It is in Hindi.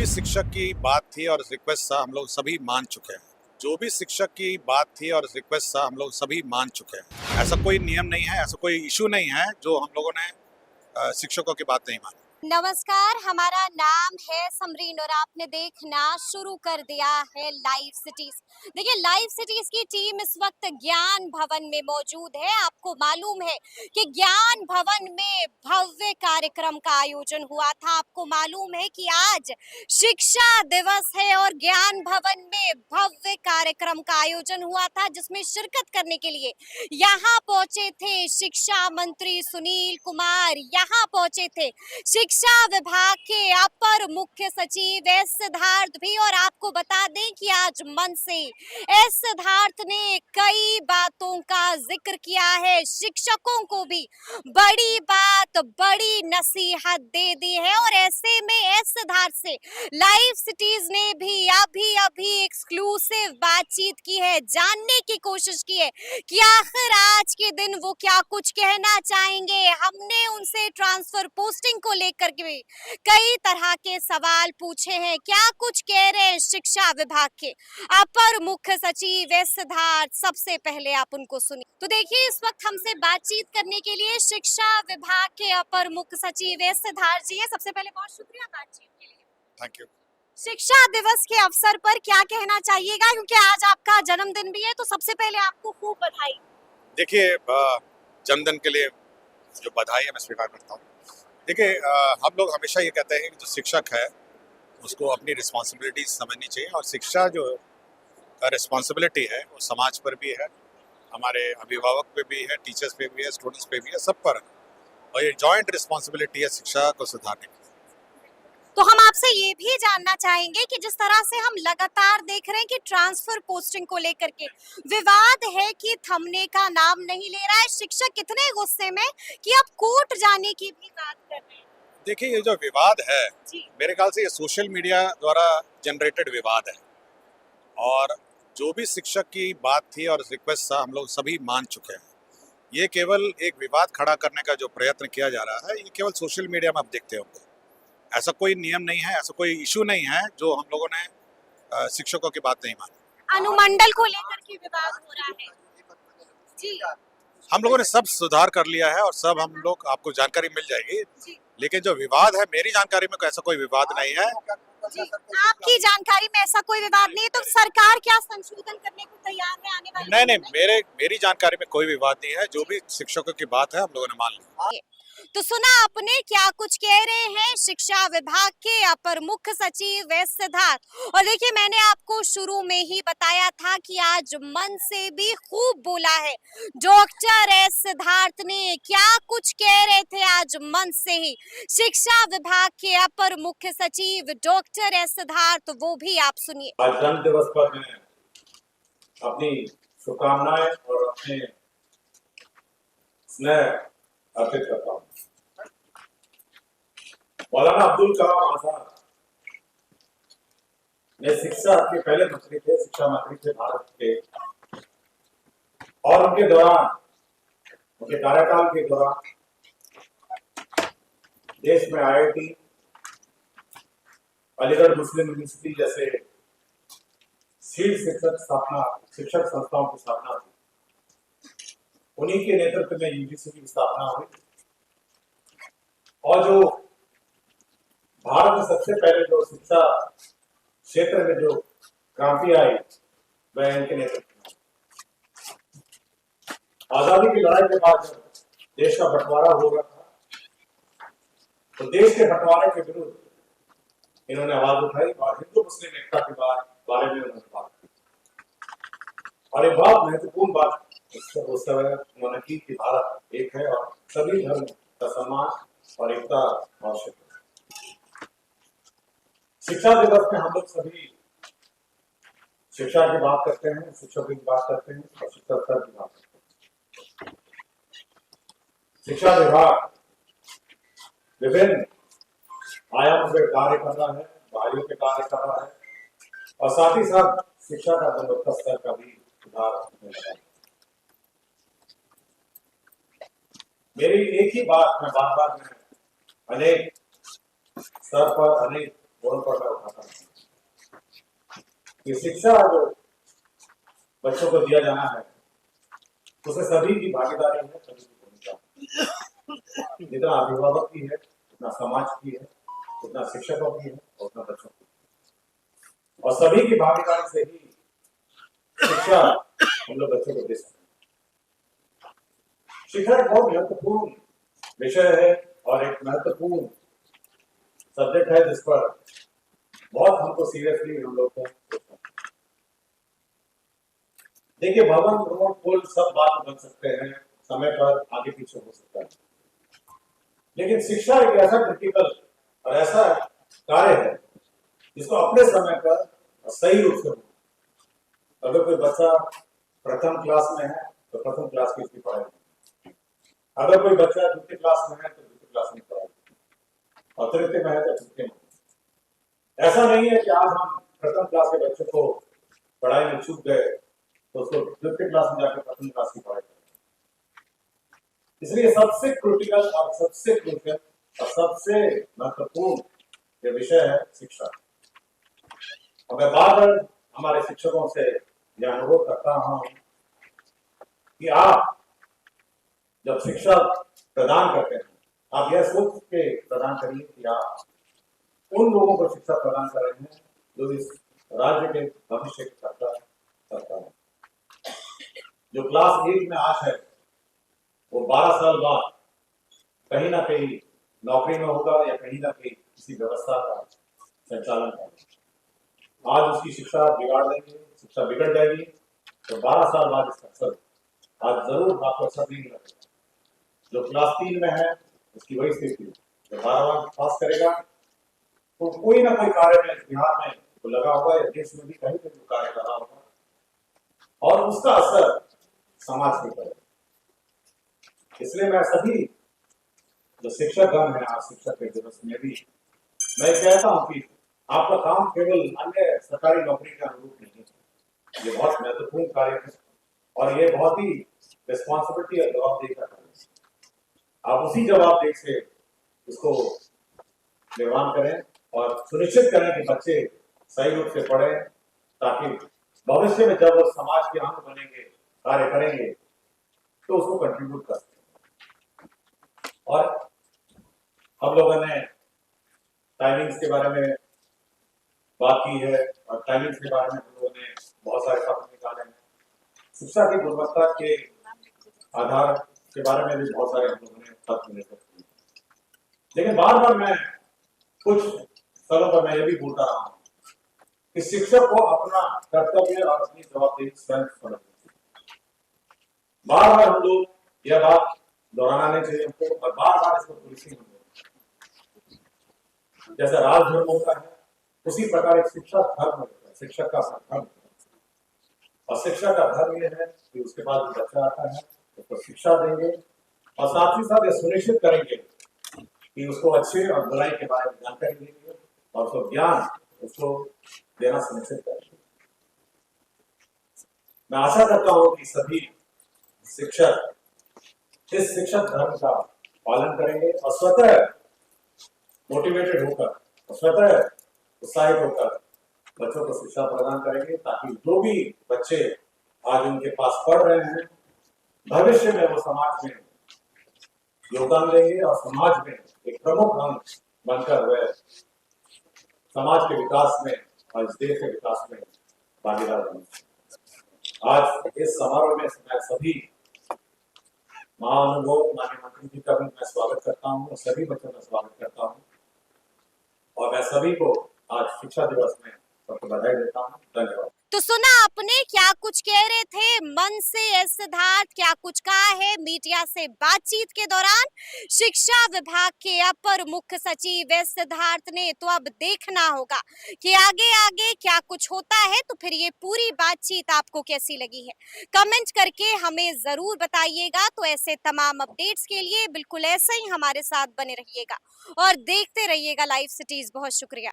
भी शिक्षक की बात थी और रिक्वेस्ट था हम लोग सभी मान चुके हैं। जो भी शिक्षक की बात थी और रिक्वेस्ट था हम लोग सभी मान चुके हैं। ऐसा कोई नियम नहीं है, ऐसा कोई इशू नहीं है जो हम लोगों ने शिक्षकों की बात नहीं मानी। नमस्कार, हमारा नाम है समरीन और आपने देखना शुरू कर दिया है लाइव सिटीज। देखिए, लाइव सिटीज की टीम इस वक्त ज्ञान भवन में मौजूद है। आपको मालूम है कि ज्ञान भवन में भव्य कार्यक्रम का आयोजन हुआ था। आपको मालूम है कि आज शिक्षा दिवस है और ज्ञान भवन में भव्य कार्यक्रम का आयोजन हुआ था, जिसमें शिरकत करने के लिए यहाँ पहुंचे थे शिक्षा मंत्री सुनील कुमार, यहाँ पहुंचे थे शिक्षा विभाग के अपर मुख्य सचिव एस सिद्धार्थ भी। और आपको बता दें कि आज मन से एस सिद्धार्थ ने कई बातों का जिक्र किया है, शिक्षकों को भी बड़ी बात, बड़ी नसीहत दे दी है। और ऐसे में एस सिद्धार्थ से लाइव सिटीज ने भी अभी एक्सक्लूसिव बातचीत की है, जानने की कोशिश की है कि आखिर आज के दिन वो क्या कुछ कहना चाहेंगे। हमने उनसे ट्रांसफर पोस्टिंग को लेकर के कई तरह के सवाल पूछे हैं, क्या कुछ कह रहे हैं शिक्षा विभाग के अपर मुख्य सचिव एस सिद्धार्थ। सबसे पहले आप उनको सुनिए। तो देखिए, इस वक्त हमसे बातचीत करने के लिए शिक्षा विभाग के अपर मुख्य सचिव एस सिद्धार्थ जी हैं। सबसे पहले बहुत शुक्रिया बातचीत के लिए। Thank you. शिक्षा दिवस के अवसर पर क्या कहना चाहिएगा, क्योंकि आज आपका जन्मदिन भी है, तो सबसे पहले आपको खूब बधाई। देखिए, जन्मदिन के लिए जो बधाई है मैं स्वीकार करता हूँ। देखिए, हम लोग हमेशा ये कहते हैं कि जो शिक्षक है उसको अपनी रिस्पॉन्सिबिलिटी समझनी चाहिए, और शिक्षा जो रिस्पॉन्सिबिलिटी है वो समाज पर भी है, हमारे अभिभावक पे भी है, टीचर्स पे भी है, स्टूडेंट्स पे भी है, सब पर है। और ये जॉइंट रिस्पॉन्सिबिलिटी है शिक्षा को सुधारने की। तो हम आपसे ये भी जानना चाहेंगे कि जिस तरह से हम लगातार देख रहे हैं कि ट्रांसफर पोस्टिंग को लेकर के विवाद है कि थमने का नाम नहीं ले रहा है, शिक्षक इतने गुस्से में कि अब कोर्ट जाने की भी बात कर रहे हैं। देखिए, ये जो विवाद है जी। मेरे ख्याल से ये सोशल मीडिया द्वारा जनरेटेड विवाद है, और जो भी शिक्षक की बात थी और रिक्वेस्ट था हम लोग सभी मान चुके हैं। ये केवल एक विवाद खड़ा करने का जो प्रयत्न किया जा रहा है, ये केवल सोशल मीडिया में आप देखते होंगे। ऐसा कोई नियम नहीं है, ऐसा कोई इशू नहीं है जो हम लोगों ने शिक्षकों की बात नहीं मानी। अनुमंडल को लेकर के विवाद हो रहा है। जी। हम लोगों ने सब सुधार कर लिया है और सब हम लोग आपको जानकारी मिल जाएगी। जी। लेकिन जो विवाद है, मेरी जानकारी में ऐसा कोई विवाद नहीं है। जी, आपकी जानकारी में ऐसा कोई विवाद नहीं है, तो सरकार क्या संशोधन करने को तैयार है आने वाले नहीं, दिनों में? मेरी जानकारी में कोई विवाद नहीं है। जो भी शिक्षकों की बात है हम लोगों ने मान ली। तो सुना आपने क्या कुछ कह रहे हैं शिक्षा विभाग के अपर मुख्य सचिव एस सिद्धार्थ। और देखिए, मैंने आपको शुरू में ही बताया था कि आज मन से भी खूब बोला है डॉक्टर एस सिद्धार्थ ने। क्या कुछ कह रहे थे आज मन से ही शिक्षा विभाग के अपर मुख्य सचिव डॉक्टर एस सिद्धार्थ, वो भी आप सुनिए। आज जन्म दिवस पर मैं अपनी शुभकामनाएं और अपने स्नेह अर्पित करता हूँ। मौलाना अब्दुल कलाम आजाद ने शिक्षा के पहले मंत्री थे, शिक्षा मंत्री थे भारत के, और उनके दौरान, उनके कार्यकाल के दौरान देश में IIT, अलीगढ़ मुस्लिम यूनिवर्सिटी जैसे शीर्ष शिक्षक संस्थाओं की स्थापना हुई। उन्हीं के नेतृत्व में UGC की स्थापना हुई, और जो भारत में सबसे पहले जो शिक्षा क्षेत्र में जो क्रांति आई वह इनके नेतृत्व में। आजादी की लड़ाई के बाद जब देश का बंटवारा हो रहा था, तो देश के बंटवारे के विरुद्ध इन्होंने आवाज उठाई और हिंदू मुस्लिम एकता के बारे में उन्होंने बात की। और एक बहुत महत्वपूर्ण बात उस समय उन्होंने की कि भारत एक है और सभी धर्म का सम्मान और एकता आवश्यक है। शिक्षा दिवस में हम लोग सभी शिक्षा की बात करते हैं, शिक्षकों की बात करते हैं और शिक्षा स्तर की बात करते हैं। शिक्षा विभाग विभिन्न आयाम पे कार्य कर रहा है, बाहरियों पे कार्य कर रहा है, और साथ ही साथ शिक्षा का गुणवत्ता स्तर का भी सुधार होने लगा है। मेरी एक ही बात मैं बार बार अनेक स्तर पर, अनेक फोन पर मैं उठाता हूँ कि शिक्षा जो बच्चों को दिया जाना है उसमें सभी की भागीदारी है, सभी की भूमिका है। जितना अभिभावक की है, उतना समाज की है, उतना शिक्षकों की है और उतना बच्चों की है। और सभी की भागीदारी से ही शिक्षा हम लोग बच्चों को दे सकते हैं। शिक्षा एक बहुत महत्वपूर्ण विषय है और एक महत्वपूर्ण सब्जेक्ट है जिस पर बहुत हमको सीरियसली हम लोग को देखिए, भवन, रोड, पुल सब बात बन सकते हैं, समय पर आगे पीछे हो सकता है, लेकिन शिक्षा एक ऐसा क्रिटिकल और ऐसा कार्य है जिसको अपने समय पर सही रूप से हो। अगर कोई बच्चा प्रथम क्लास में है तो प्रथम क्लास की उसकी पढ़ाई, अगर कोई बच्चा द्वितीय क्लास में है तो द्वितीय क्लास में पढ़ाई, और तृतीय में है तो तृतीय में। ऐसा नहीं है कि आज हम प्रथम क्लास के बच्चे को पढ़ाई में चूक गए तो उसको द्वितीय क्लास में जाकर प्रथम क्लास की पढ़ाई करें। इसलिए सबसे क्रिटिकल और सबसे क्रूशियल और सबसे महत्वपूर्ण ये विषय है शिक्षा। और मैं बार बार हमारे शिक्षकों से यह अनुरोध करता हूं कि आप जब शिक्षा प्रदान करते हैं, आप यह सोच के प्रदान करिए कि आप उन लोगों को शिक्षा प्रदान कर रहे हैं जो इस राज्य के भविष्य की करता है। जो क्लास 8 में आज है वो 12 साल बाद कहीं ना कहीं नौकरी में होगा या कहीं ना कहीं किसी व्यवस्था का संचालन करेगा। आज उसकी शिक्षा बिगाड़ देंगे, शिक्षा बिगड़ जाएगी तो 12 साल बाद इसका असर आज जरूर आपको असर नहीं लगेगा। जो क्लास 3 में है उसकी वही स्थिति, जब 12वां पास करेगा तो कोई ना कोई कार्य में बिहार में तो लगा होगा या देश में भी कहीं कहीं कार्य कर रहा होगा और उसका असर समाज पे पड़ेगा। इसलिए मैं सभी जो शिक्षक गण है आज शिक्षक के दिवस में भी मैं कहता हूं कि आपका काम केवल अन्य सरकारी नौकरी के अनुरूप नहीं है, ये बहुत महत्वपूर्ण कार्य है और ये बहुत ही रिस्पॉन्सिबिलिटी और जवाबदेही का कार्य है। आप उसी जवाबदेही से इसको निर्माण करें और सुनिश्चित करें कि बच्चे सही रूप से पढ़ें ताकि भविष्य में जब वो समाज के अंग बनेंगे, कार्य करेंगे तो उसको कंट्रीब्यूट कर सकें। और हम लोगों ने टाइमिंग्स के बारे में बात की है और टाइमिंग्स के बारे में हम लोगों ने बहुत सारे कदम निकाले हैं। शिक्षा की गुणवत्ता के आधार के बारे में भी बहुत सारे हम लोगों ने पत्र निर्गत किए, लेकिन बार बार मैं कुछ स्थलों पर मैं ये भी बोलता रहा हूं कि शिक्षक को अपना कर्तव्य और अपनी जवाबदेही स्वयं समझनी चाहिए। बार बार हम लोग यह बात दोहराना नहीं चाहिए हमको और बार बार इसको पुलिसिंग होनी चाहिए। जैसा राजधर्म होता है उसी प्रकार एक शिक्षा धर्म होता है, शिक्षक का धर्म होता है और शिक्षा का धर्म यह है कि उसके बाद बच्चा आता है उसको शिक्षा देंगे और साथ ही साथ ये सुनिश्चित करेंगे कि उसको अच्छे और बुराई के बारे में जानकारी देंगे और उसको ज्ञान उसको देना सुनिश्चित करेंगे। मैं आशा करता हूं कि सभी शिक्षक इस शिक्षक धर्म का पालन करेंगे और स्वतः मोटिवेटेड होकर और स्वतः उत्साहित होकर बच्चों को शिक्षा प्रदान करेंगे ताकि जो भी बच्चे आज उनके पास पढ़ रहे हैं भविष्य में वो समाज में योगदान देंगे और समाज में एक प्रमुख अंग बनकर वह समाज के विकास में और इस देश के विकास में भागीदार बनेंगे। आज इस समारोह में मैं सभी महानुभाव माननीय मंत्री जी का भी मैं स्वागत करता हूँ और सभी बच्चों का स्वागत करता हूँ और मैं सभी को आज शिक्षा दिवस में सबको बधाई देता हूँ। धन्यवाद। तो सुना आपने क्या कुछ कह रहे थे मन से एस सिद्धार्थ, क्या कुछ कहा है मीडिया से बातचीत के दौरान शिक्षा विभाग के अपर मुख्य सचिव एस सिद्धार्थ ने। तो अब देखना होगा कि आगे आगे क्या कुछ होता है। तो फिर ये पूरी बातचीत आपको कैसी लगी है कमेंट करके हमें जरूर बताइएगा। तो ऐसे तमाम अपडेट्स के लिए बिल्कुल ऐसे ही हमारे साथ बने रहिएगा और देखते रहिएगा लाइव सिटीज। बहुत शुक्रिया।